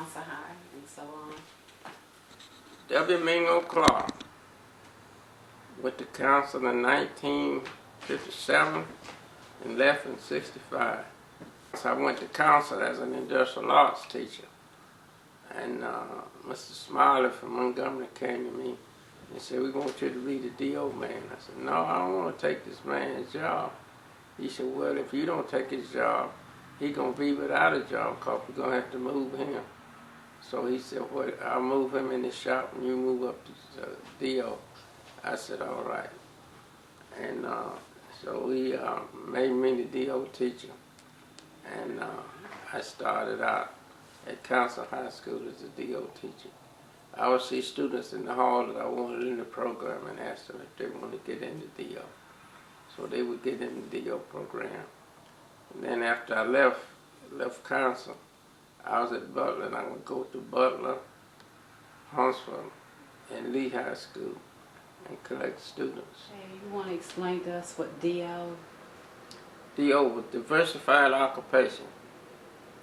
sponsor high, and so on. Mingo Clark went to Councill in 1957 and left in '65. So I went to Councill as an industrial arts teacher. And Mr. Smiley from Montgomery came to me and said, "We want you to be the DO man." I said, "No, I don't want to take this man's job." He said, "Well, if you don't take his job, he's going to be without a job because we're going to have to move him." So he said, "Well, I'll move him in the shop and you move up to DO." I said, "All right." And so he made me the DO teacher. And I started out at Councill High School as a DO teacher. I would see students in the hall that I wanted in the program and ask them if they wanted to get into DO. So they would get in the DO program. And then after I left Councill, I was at Butler, and I would go to Butler, Huntsville, and Lee High School and collect students. Hey, you want to explain to us what DO? DO was Diversified Occupation,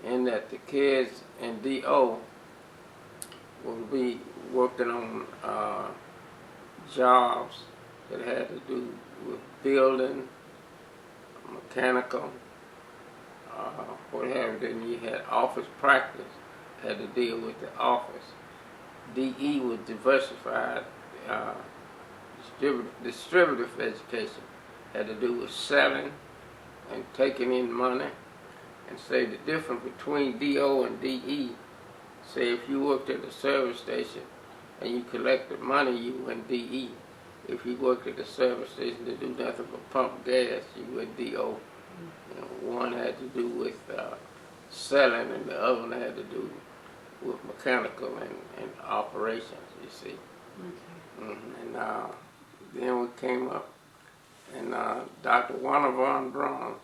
in that the kids in DO will be working on jobs that had to do with building, mechanical, what have you. Then you had office practice, had to deal with the office. DE was Diversified, distributive education, had to do with selling and taking in money. And say the difference between DO and DE, say if you worked at a service station and you collected money, you were in DE. If you worked at a service station to do nothing but pump gas, you were DO. You know, one had to do with selling and the other one had to do with mechanical and operations, you see. Okay. And then we came up, and Dr. Warner Von Braun's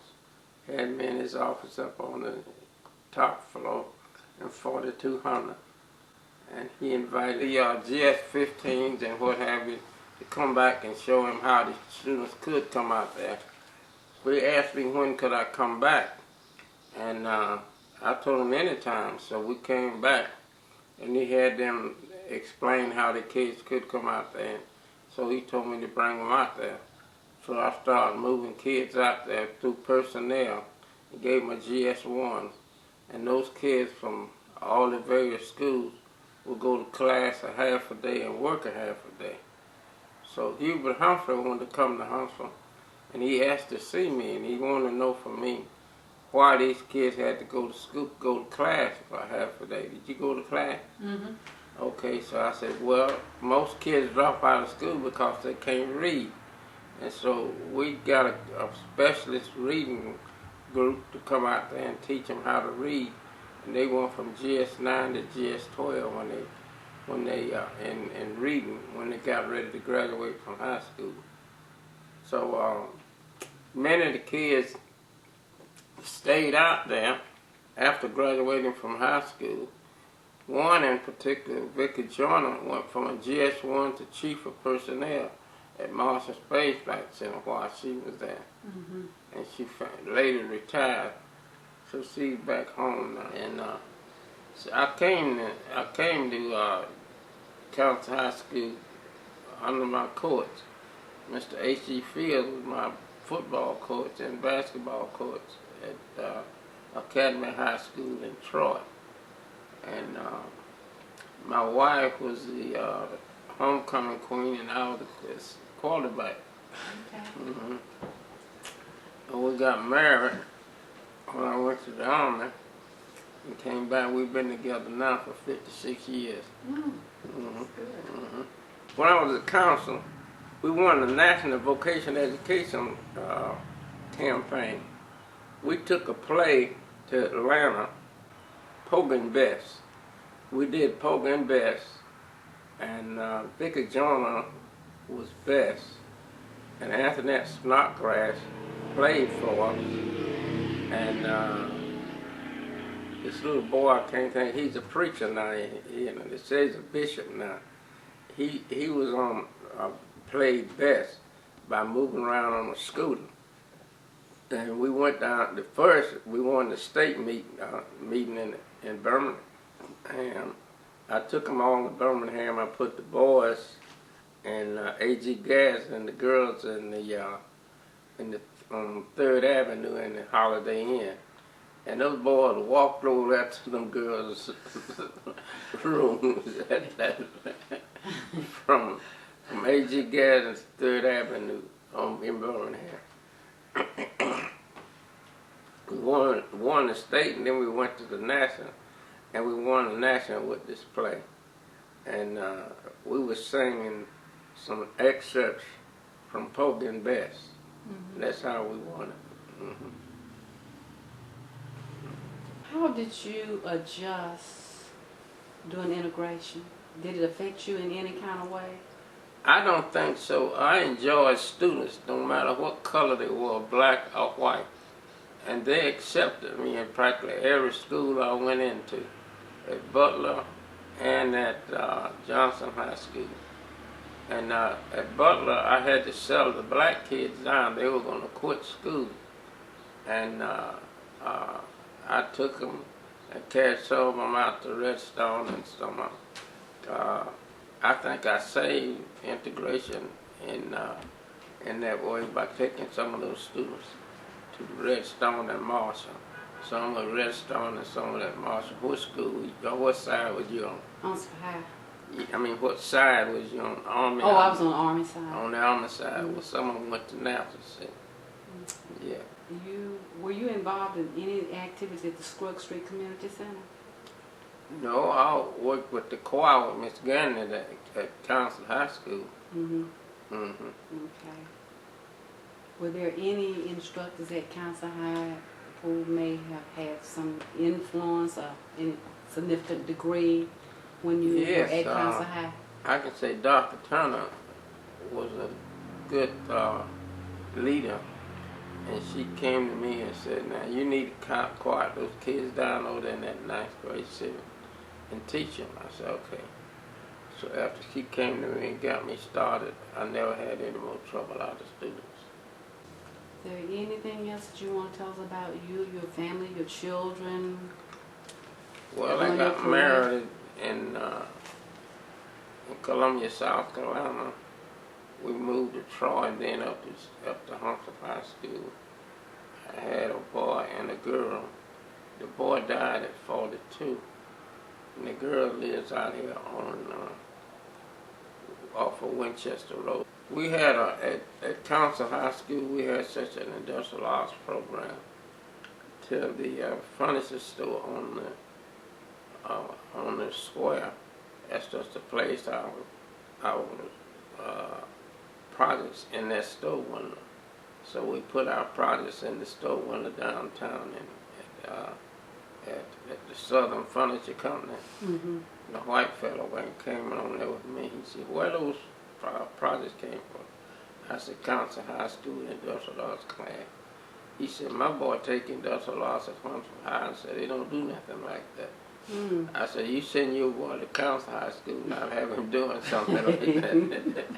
had me in his office up on the top floor in 4200, and he invited the GS-15s and what have you to come back and show him how the students could come out there. But he asked me when could I come back, and I told him anytime. So we came back, and he had them explain how the kids could come out there. So he told me to bring them out there. So I started moving kids out there through personnel and gave them a GS-1. And those kids from all the various schools would go to class a half a day and work a half a day. So Hubert Humphrey wanted to come to Huntsville, and he asked to see me, and he wanted to know from me why these kids had to go to school, go to class for a half a day. Did you go to class? Mm-hmm. Okay, so I said, well, most kids drop out of school because they can't read. And so we got a specialist reading group to come out there and teach them how to read. And they went from GS-9 to GS-12 when they in reading when they got ready to graduate from high school. So many of the kids stayed out there after graduating from high school. One in particular, Vicky Joyner, went from a GS-1 to Chief of Personnel at Marshall Space Flight Center while she was there. Mm-hmm. And she later retired, so she's back home now. And so I came to Councill High School under my coach. Mr. H.E. Fields was my football coach and basketball coach at Academy High School in Troy. And my wife was the homecoming queen, and I was the quarterback. Okay. Mm-hmm. And we got married when I went to the Army and came back. We've been together now for 56 years. Mm-hmm. That's good. Mm-hmm. When I was at Councill, we won the National Vocational Education campaign. We took a play to Atlanta, Pogue and Bess. We did Pogue and Bess, and Vicky Joyner was Bess, and Antoinette Snodgrass played for us. And this little boy, I can't think, he's a preacher now. They say he's a bishop now. He was on played Bess by moving around on a scooter. And we went down, we won the state meeting in Birmingham. And I took them all to Birmingham. I put the boys in A.G. Gas and the girls in the 3rd Avenue in the Holiday Inn. And those boys walked over there to them girls' rooms from A.G. Gas and 3rd Avenue in Birmingham. We won the state, and then we went to the national, and we won the national with this play. And we were singing some excerpts from Porgy and Bess. Mm-hmm. That's how we won it. Mm-hmm. How did you adjust during integration? Did it affect you in any kind of way? I don't think so. I enjoyed students, no matter what color they were, black or white. And they accepted me in practically every school I went into, at Butler and at Johnson High School. And at Butler, I had to settle the black kids down. They were going to quit school. And I took them and carried some of them out to Redstone and some of them. I think I saved integration in that way by taking some of those students to Redstone and Marshall. Some were Redstone and some were at Marshall. What school? What side was you on? Huntsville High. I mean, what side was you on? Army? Oh, I was on the Army side. On the Army side. Mm-hmm. Well, some of them went to Natchez. Mm-hmm. Yeah. Were you involved in any activities at the Scruggs Street Community Center? No, I worked with the choir with Miss Gannett at Councill High School. Mm-hmm. Mm-hmm. Okay. Were there any instructors at Councill High who may have had some influence or any significant degree when you were at Councill High? I can say Dr. Turner was a good leader. And she came to me and said, now you need to quiet those kids down over there in that 9th grade city and teach them. I said, okay. So after she came to me and got me started, I never had any more trouble out of students. Is there anything else that you want to tell us about you, your family, your children? Well, I got married in Columbia, South Carolina. We moved to Troy and then up to Huntsville High School. I had a boy and a girl. The boy died at 42, and the girl lives out here on off of Winchester Road. We had at Councill High School. We had such an industrial arts program till the furniture store on the square. That's just the place our projects in that store window. So we put our projects in the store window downtown at the Southern Furniture Company. Mm-hmm. The white fellow came on there with me. He said, where those projects came from? I said, Councill High School Industrial Arts class. He said, my boy take industrial arts at Huntsville High and said, they don't do nothing like that. I said, you send your boy to Councill High School and I'll have him doing something like that.